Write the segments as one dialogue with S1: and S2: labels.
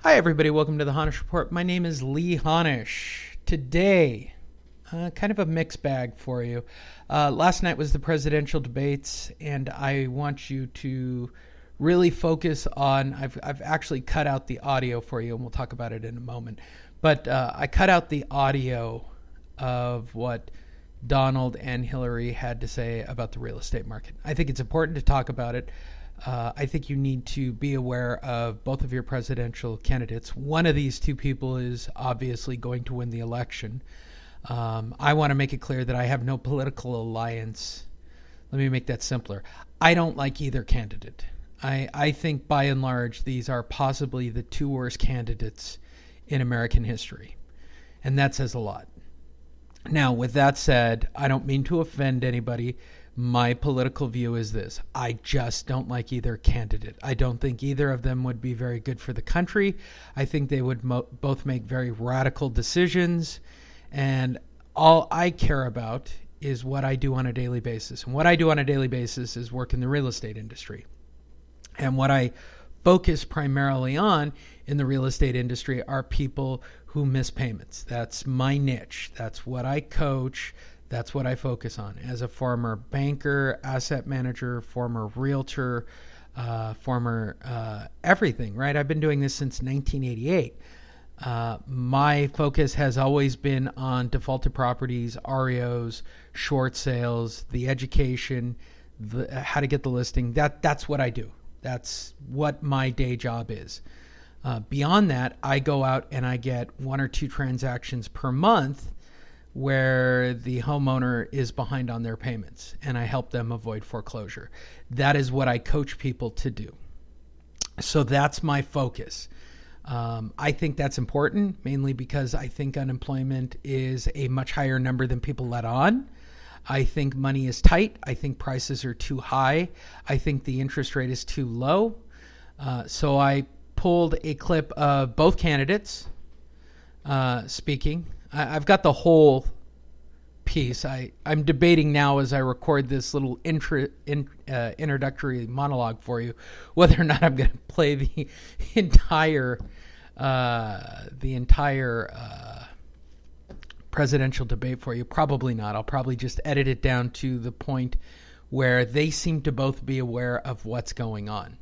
S1: Hi, everybody. Welcome to the HonishReport. My name is Lee Honish. Today, kind of a mixed bag for you. Last night was the presidential debates, and I want you to really focus on. I've actually cut out the audio for you, and we'll talk about it in a moment. But I cut out the audio of what Donald and Hillary had to say about the real estate market. I think it's important to talk about it. I think you need to be aware of both of your presidential candidates. One of these two people is obviously going to win the election. I want to make it clear that I have no political alliance. Let me make that simpler. I don't like either candidate. I think by and large these are possibly the two worst candidates in American history. And that says a lot. Now, with that said, I don't mean to offend anybody. My political view is this. I just don't like either candidate. I don't think either of them would be very good for the country. I think they would both make very radical decisions. And all I care about is what I do on a daily basis. And what I do on a daily basis is work in the real estate industry. And what I focus primarily on in the real estate industry are people who miss payments. That's my niche. That's what I coach. That's what I focus on. As a former banker, asset manager, former realtor, former everything, right? I've been doing this since 1988. My focus has always been on defaulted properties, REOs, short sales, the education, how to get the listing. That's what I do. That's what my day job is. Beyond that, I go out and I get one or two transactions per month where the homeowner is behind on their payments, and I help them avoid foreclosure. That is what I coach people to do. So that's my focus. I think that's important, mainly because I think unemployment is a much higher number than people let on. I think money is tight. I think prices are too high. I think the interest rate is too low. So I pulled a clip of both candidates speaking. I've got the whole piece. I'm debating now as I record this little introductory monologue for you whether or not I'm going to play the entire presidential debate for you. Probably not. I'll probably just edit it down to the point where they seem to both be aware of what's going on.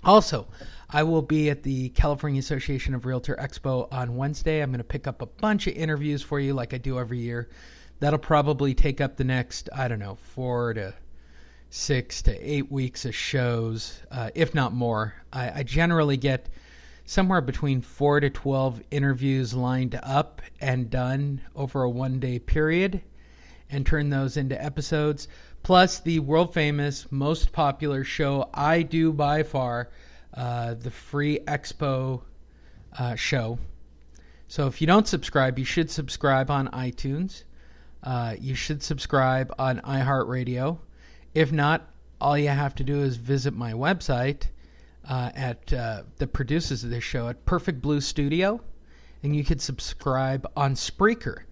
S1: Also, I will be at the California Association of Realtor Expo on Wednesday. I'm going to pick up a bunch of interviews for you like I do every year. That'll probably take up the next, 4 to 6 to 8 weeks of shows, if not more. I generally get somewhere between 4 to 12 interviews lined up and done over a one-day period and turn those into episodes. Plus the world famous, most popular show I do by far, the free Expo show. So if you don't subscribe, you should subscribe on iTunes. You should subscribe on iHeartRadio. If not, all you have to do is visit my website that produces this show at Perfect Blue Studio, and you could subscribe on Spreaker.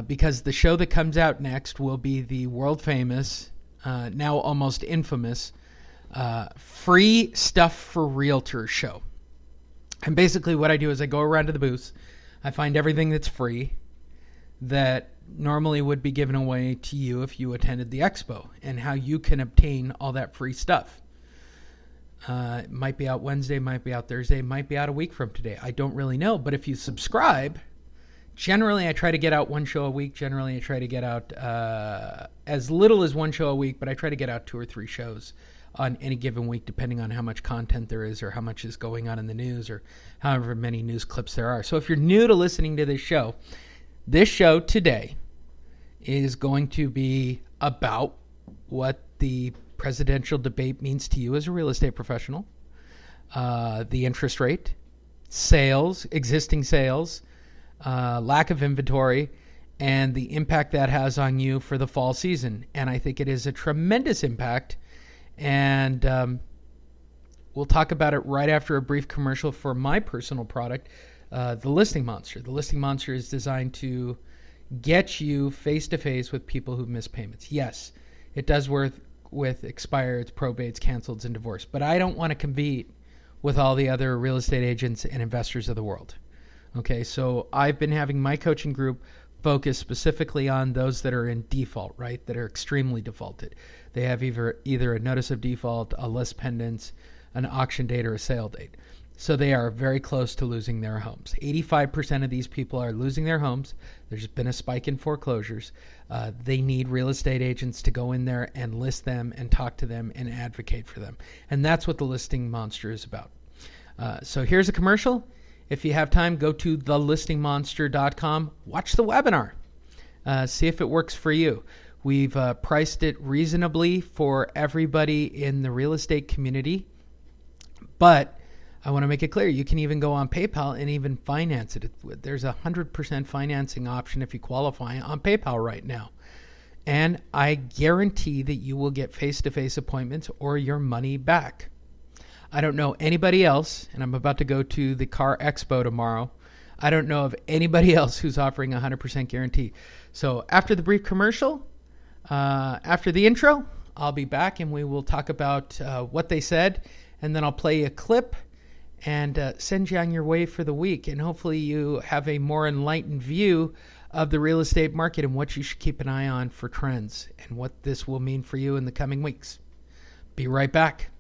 S1: Because the show that comes out next will be the world famous, now almost infamous, Free Stuff for Realtors show. And basically what I do is I go around to the booths, I find everything that's free that normally would be given away to you if you attended the expo, and how you can obtain all that free stuff. It might be out Wednesday, might be out Thursday, might be out a week from today. I don't really know, but if you subscribe, generally I try to get out one show a week. Generally I try to get out as little as one show a week, but I try to get out 2 or 3 shows on any given week, depending on how much content there is or how much is going on in the news or however many news clips there are. So if you're new to listening to this show today is going to be about what the presidential debate means to you as a real estate professional, the interest rate, sales, existing sales, lack of inventory, and the impact that has on you for the fall season. And I think it is a tremendous impact. And we'll talk about it right after a brief commercial for my personal product, the Listing Monster. The Listing Monster is designed to get you face-to-face with people who've missed payments. Yes, it does work with expireds, probates, canceleds, and divorce. But I don't want to compete with all the other real estate agents and investors of the world. Okay, so I've been having my coaching group focus specifically on those that are in default, right? That are extremely defaulted. They have either a notice of default, a list pendants, an auction date, or a sale date. So they are very close to losing their homes. 85% of these people are losing their homes. There's been a spike in foreclosures. They need real estate agents to go in there and list them and talk to them and advocate for them. And that's what the Listing Monster is about. So here's a commercial. If you have time, go to thelistingmonster.com. Watch the webinar. See if it works for you. We've priced it reasonably for everybody in the real estate community. But I want to make it clear, you can even go on PayPal and even finance it. There's a 100% financing option if you qualify on PayPal right now. And I guarantee that you will get face-to-face appointments or your money back. I don't know anybody else, and I'm about to go to the Car Expo tomorrow. I don't know of anybody else who's offering a 100% guarantee. So after the brief commercial, after the intro, I'll be back and we will talk about what they said, and then I'll play a clip and send you on your way for the week. And hopefully you have a more enlightened view of the real estate market and what you should keep an eye on for trends and what this will mean for you in the coming weeks. Be right back.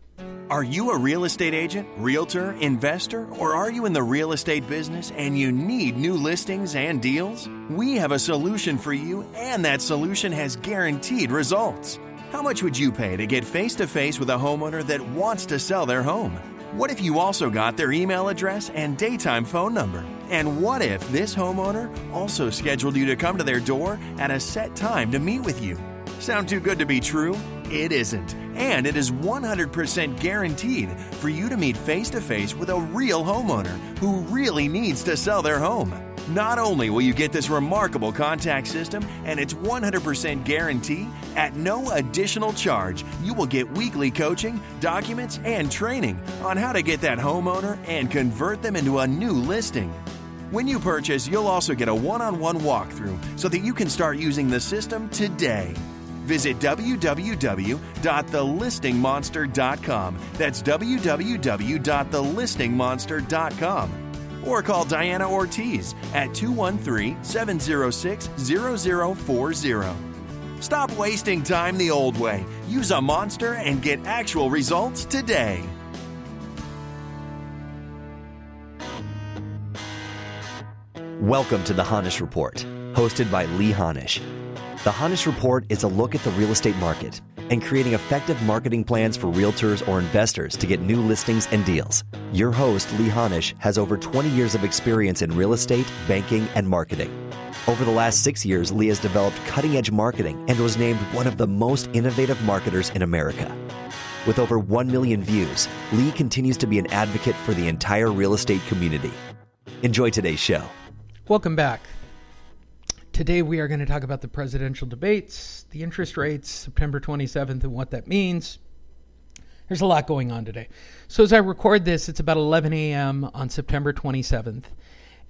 S2: Are you a real estate agent, realtor, investor, or are you in the real estate business and you need new listings and deals? We have a solution for you, and that solution has guaranteed results. How much would you pay to get face-to-face with a homeowner that wants to sell their home? What if you also got their email address and daytime phone number? And what if this homeowner also scheduled you to come to their door at a set time to meet with you? Sound too good to be true? It isn't. And it is 100% guaranteed for you to meet face-to-face with a real homeowner who really needs to sell their home. Not only will you get this remarkable contact system and its 100% guarantee, at no additional charge, you will get weekly coaching, documents, and training on how to get that homeowner and convert them into a new listing. When you purchase, you'll also get a one-on-one walkthrough so that you can start using the system today. Visit www.thelistingmonster.com. That's www.thelistingmonster.com. Or call Diana Ortiz at 213-706-0040. Stop wasting time the old way. Use a monster and get actual results today.
S3: Welcome to the Honish Report, hosted by Lee Honish. The Honish Report is a look at the real estate market and creating effective marketing plans for realtors or investors to get new listings and deals. Your host, Lee Honish, has over 20 years of experience in real estate, banking, and marketing. Over the last 6 years, Lee has developed cutting-edge marketing and was named one of the most innovative marketers in America. With over 1 million views, Lee continues to be an advocate for the entire real estate community. Enjoy today's show.
S1: Welcome back. Today we are going to talk about the presidential debates, the interest rates, September 27th, and what that means. There's a lot going on today. So as I record this, it's about 11 a.m. on September 27th.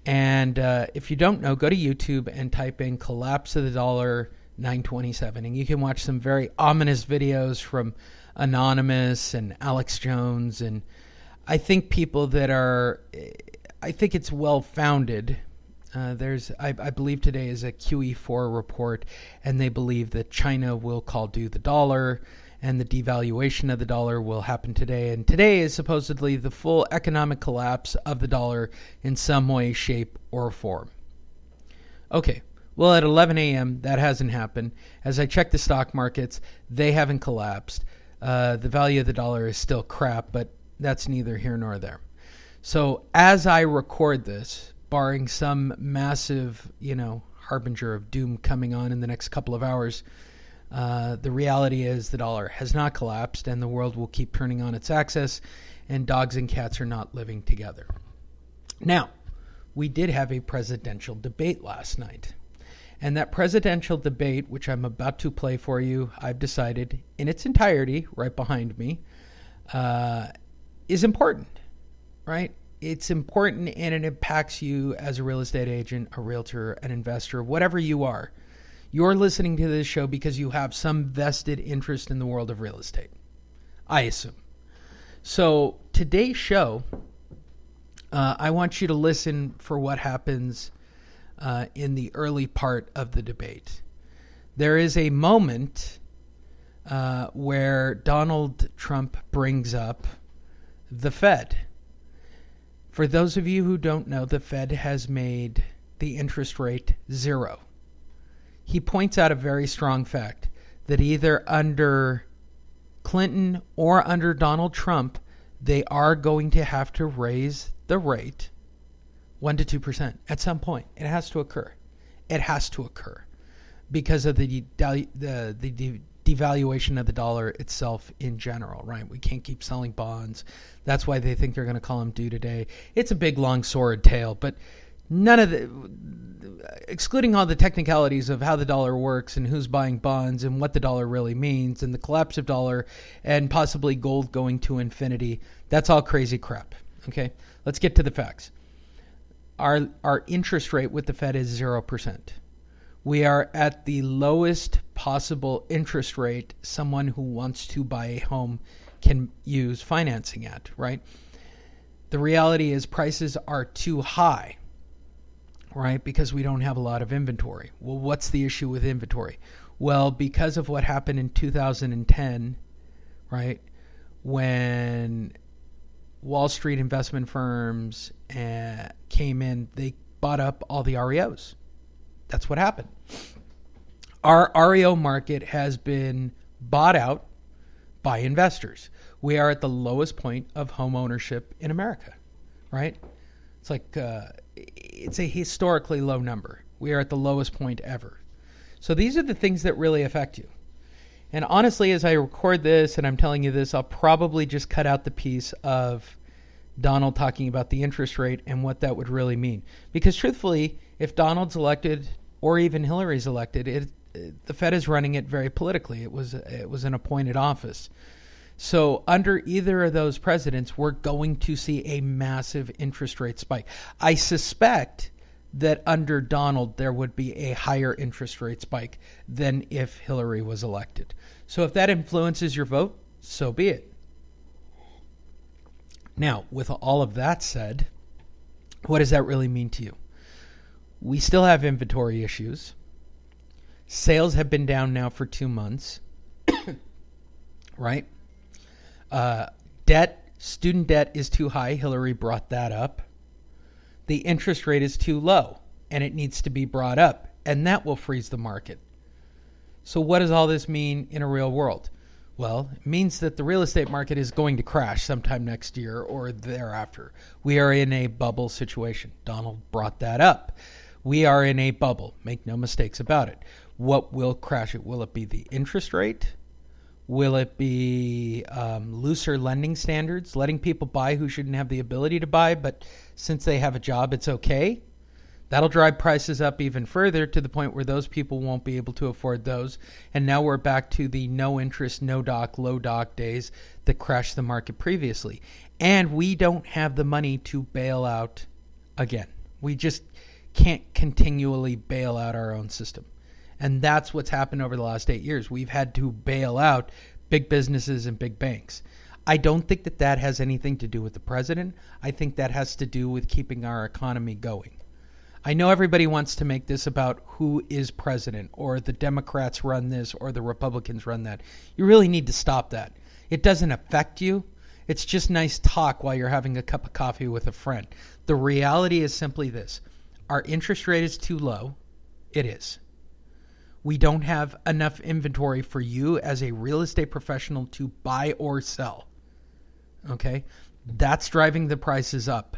S1: And if you don't know, go to YouTube and type in collapse of the dollar 927. And you can watch some very ominous videos from Anonymous and Alex Jones. And I think people that are, I think it's well-founded. I believe today is a QE4 report, and they believe that China will call due the dollar, and the devaluation of the dollar will happen today. And today is supposedly the full economic collapse of the dollar in some way, shape, or form. Okay, well, at 11 a.m., that hasn't happened. As I check the stock markets, they haven't collapsed. The value of the dollar is still crap, but that's neither here nor there. So as I record this, barring some massive, harbinger of doom coming on in the next couple of hours, the reality is the dollar has not collapsed, and the world will keep turning on its axis, and dogs and cats are not living together. Now, we did have a presidential debate last night, and that presidential debate, which I'm about to play for you, I've decided in its entirety, right behind me, is important, right? It's important, and it impacts you as a real estate agent, a realtor, an investor, whatever you are. You're listening to this show because you have some vested interest in the world of real estate, I assume. So today's show, I want you to listen for what happens in the early part of the debate. There is a moment where Donald Trump brings up the Fed. For those of you who don't know, the Fed has made the interest rate 0. He points out a very strong fact that either under Clinton or under Donald Trump, they are going to have to raise the rate 1 to 2% at some point. It has to occur. It has to occur because of the devaluation of the dollar itself in general, right? We can't keep selling bonds. That's why they think they're going to call them due today. It's a big, long, sordid tale, but none of the, excluding all the technicalities of how the dollar works and who's buying bonds and what the dollar really means and the collapse of dollar and possibly gold going to infinity, that's all crazy crap. Okay, let's get to the facts. Our interest rate with the Fed is 0%. We are at the lowest possible interest rate someone who wants to buy a home can use financing at, right? The reality is prices are too high, right? Because we don't have a lot of inventory. Well, what's the issue with inventory? Well, because of what happened in 2010, right? When Wall Street investment firms came in, they bought up all the REOs. That's what happened. Our REO market has been bought out by investors. We are at the lowest point of home ownership in America, right? It's like it's a historically low number. We are at the lowest point ever. So these are the things that really affect you. And honestly, as I record this and I'm telling you this, I'll probably just cut out the piece of Donald talking about the interest rate and what that would really mean. Because truthfully, if Donald's elected or even Hillary's elected, the Fed is running it very politically. It was an appointed office. So under either of those presidents, we're going to see a massive interest rate spike. I suspect that under Donald, there would be a higher interest rate spike than if Hillary was elected. So if that influences your vote, so be it. Now, with all of that said, what does that really mean to you? We still have inventory issues. Sales have been down now for 2 months, right? Student debt is too high. Hillary brought that up. The interest rate is too low, and it needs to be brought up, and that will freeze the market. So what does all this mean in a real world? Well, it means that the real estate market is going to crash sometime next year or thereafter. We are in a bubble situation. Donald brought that up. We are in a bubble. Make no mistakes about it. What will crash it? Will it be the interest rate? Will it be looser lending standards, letting people buy who shouldn't have the ability to buy, but since they have a job, it's okay? That'll drive prices up even further to the point where those people won't be able to afford those. And now we're back to the no interest, no doc, low doc days that crashed the market previously. And we don't have the money to bail out again. We just can't continually bail out our own system. And that's what's happened over the last 8 years. We've had to bail out big businesses and big banks. I don't think that has anything to do with the president. I think that has to do with keeping our economy going. I know everybody wants to make this about who is president or the Democrats run this or the Republicans run that. You really need to stop that. It doesn't affect you. It's just nice talk while you're having a cup of coffee with a friend. The reality is simply this. Our interest rate is too low. It is. We don't have enough inventory for you as a real estate professional to buy or sell. Okay? That's driving the prices up.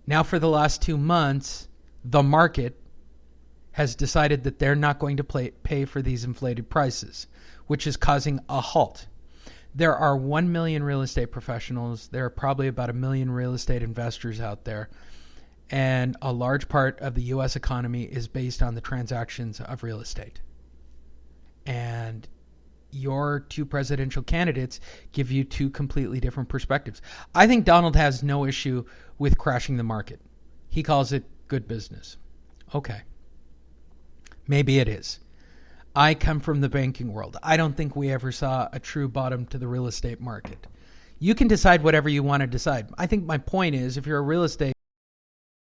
S1: Now, for the last 2 months, the market has decided that they're not going to pay for these inflated prices, which is causing a halt. There are 1 million real estate professionals. There are probably about 1 million real estate investors out there. And a large part of the U.S. economy is based on the transactions of real estate. And your two presidential candidates give you two completely different perspectives. I think Donald has no issue with crashing the market. He calls it good business. Okay. Maybe it is. I come from the banking world. I don't think we ever saw a true bottom to the real estate market. You can decide whatever you want to decide. I think my point is, if you're a real estate